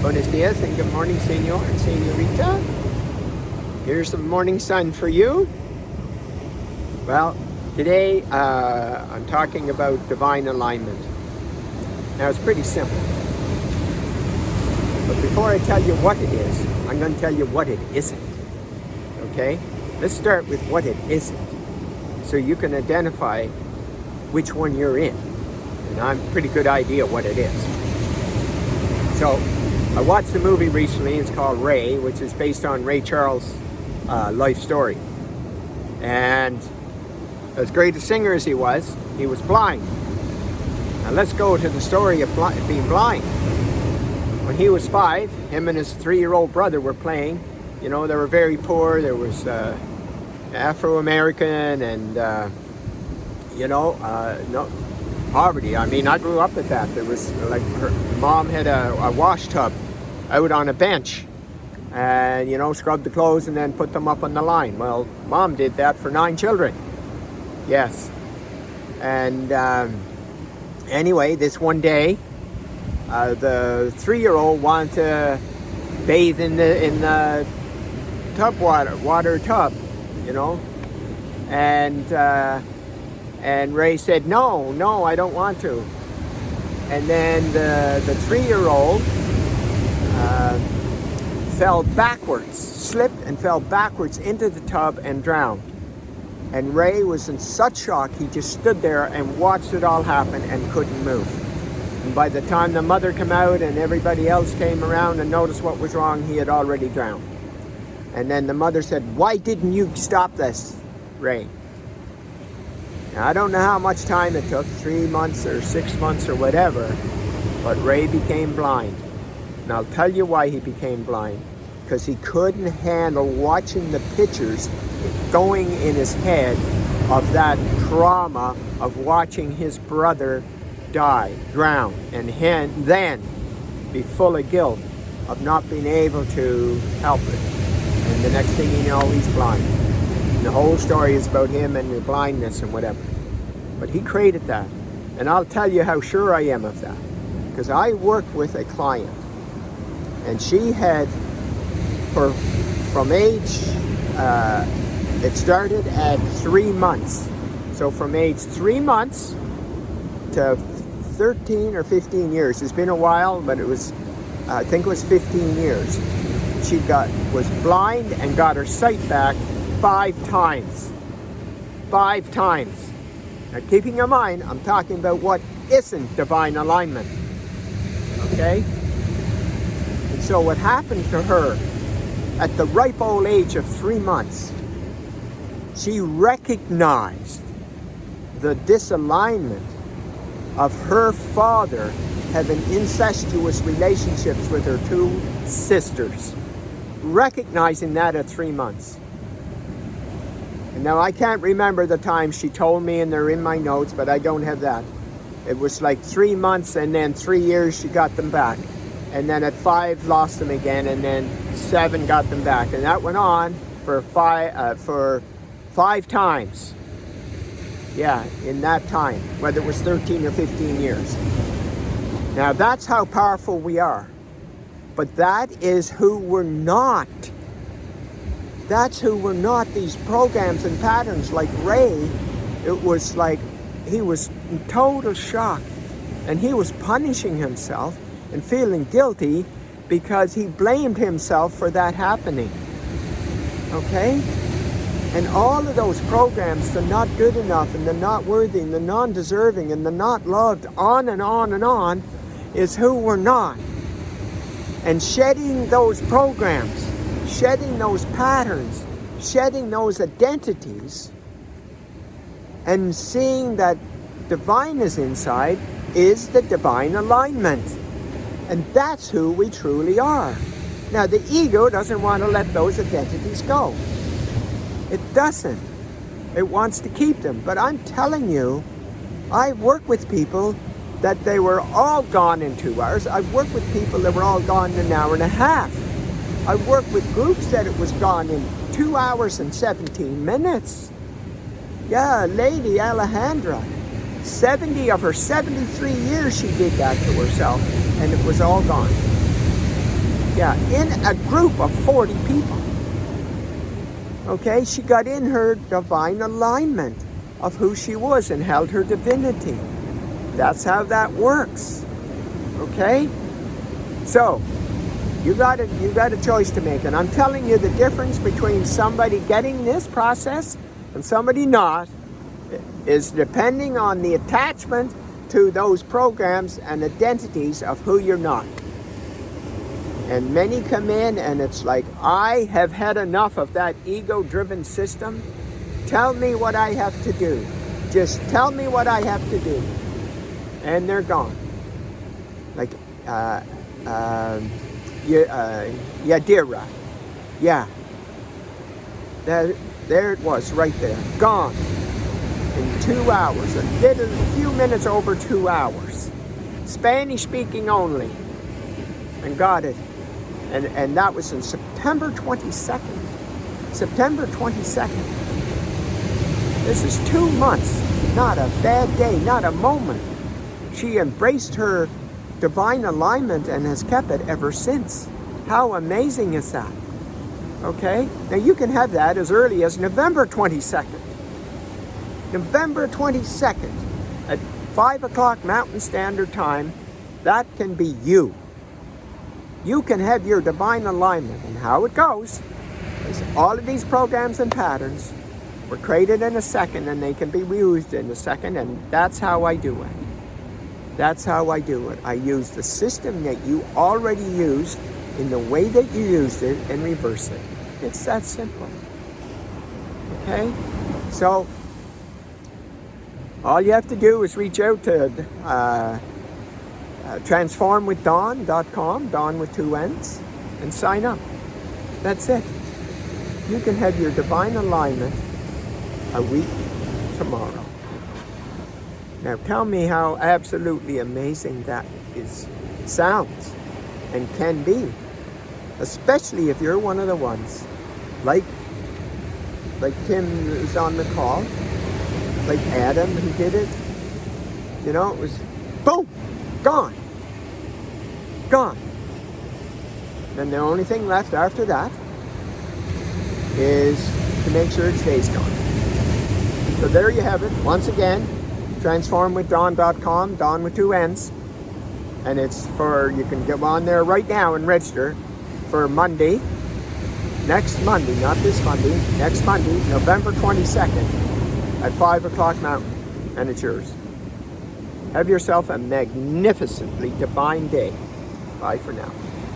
Buenos dias and good morning, senor and senorita. Here's the morning sun for you. Well, today I'm talking about divine alignment. Now, it's pretty simple. But before I tell you what it is, I'm going to tell you what it isn't. Okay? Let's start with what it isn't, so you can identify which one you're in. And I have a pretty good idea what it is. So, I watched a movie recently. It's called Ray, which is based on Ray Charles' life story. And as great a singer as he was blind. Now let's go to the story of being blind. When he was 5, him and his 3-year-old brother were playing. You know, they were very poor. There was Afro-American and, no poverty. I mean, I grew up with that. There was like her mom had a wash tub out on a bench and, scrubbed the clothes and then put them up on the line. Well, mom did that for 9 children. Yes. And anyway, this one day, the 3-year-old wanted to bathe in the tub water tub, and Ray said, no, I don't want to. And then the 3-year-old slipped and fell backwards into the tub and drowned. And Ray was in such shock, he just stood there and watched it all happen and couldn't move. And by the time the mother came out and everybody else came around and noticed what was wrong, he had already drowned. And then the mother said, "Why didn't you stop this, Ray?" Now, I don't know how much time it took, 3 months or 6 months or whatever, but Ray became blind. And I'll tell you why he became blind. Because he couldn't handle watching the pictures going in his head of that trauma of watching his brother drown, and then be full of guilt of not being able to help it. And the next thing you know, he's blind. And the whole story is about him and his blindness and whatever. But he created that. And I'll tell you how sure I am of that. Because I worked with a client. And she had, from age, it started at 3 months. So from age 3 months to 13 or 15 years. It's been a while, but it was, I think it was 15 years. She was blind and got her sight back 5 times. 5 times. Now, keeping in mind, I'm talking about what isn't divine alignment. Okay? And so what happened to her at the ripe old age of 3 months, she recognized the disalignment of her father having incestuous relationships with her 2 sisters. Recognizing that at 3 months. And now I can't remember the time she told me, and they're in my notes, but I don't have that. It was like 3 months, and then 3 years she got them back. And then at 5 lost them again, and then 7 got them back. And that went on for 5 times. Yeah, in that time, whether it was 13 or 15 years. Now that's how powerful we are. But that is who we're not. That's who we're not. These programs and patterns like Ray, it was like he was in total shock. And he was punishing himself and feeling guilty because he blamed himself for that happening. Okay? And all of those programs, the not good enough and the not worthy and the non-deserving and the not loved, on and on and on, is who we're not. And shedding those programs, shedding those patterns, shedding those identities, and seeing that divine is inside is the divine alignment. And that's who we truly are. Now, the ego doesn't want to let those identities go. It doesn't. It wants to keep them. But I'm telling you, I've worked with people that they were all gone in 2 hours. I've worked with people that were all gone in an hour and a half. I've worked with groups that it was gone in 2 hours and 17 minutes. Yeah, Lady Alejandra, 70 of her 73 years she did that to herself, and it was all gone. Yeah, in a group of 40 people. Okay, she got in her divine alignment of who she was and held her divinity. That's how that works. Okay? So, you got a choice to make. And I'm telling you, the difference between somebody getting this process and somebody not is depending on the attachment to those programs and identities of who you're not. And many come in and it's like, I have had enough of that ego-driven system. Tell me what I have to do. Just tell me what I have to do. And they're gone. Like, Yadira. Yeah. There it was, right there. Gone. In 2 hours. A few minutes over 2 hours. Spanish speaking only. And got it. And that was in September 22nd. September 22nd. This is 2 months. Not a bad day. Not a moment. She embraced her divine alignment and has kept it ever since. How amazing is that? Okay? Now you can have that as early as November 22nd. November 22nd at 5 o'clock Mountain Standard Time. That can be you. You can have your divine alignment. And how it goes is all of these programs and patterns were created in a second and they can be reused in a second, and that's how I do it. That's how I do it. I use the system that you already used in the way that you used it and reverse it. It's that simple. Okay? So, all you have to do is reach out to transformwithdonn.com, Dawn with 2 N's, and sign up. That's it. You can have your divine alignment a week tomorrow. Now tell me how absolutely amazing that sounds and can be, especially if you're one of the ones like Tim is on the call, like Adam who did it. You know, it was boom, gone. Then the only thing left after that is to make sure it stays gone. So there you have it. Once again, transformwithdonn.com, Dawn with 2 N's. And it's you can go on there right now and register for Monday, next Monday, not this Monday, next Monday, November 22nd at 5 o'clock Mountain. And it's yours. Have yourself a magnificently divine day. Bye for now.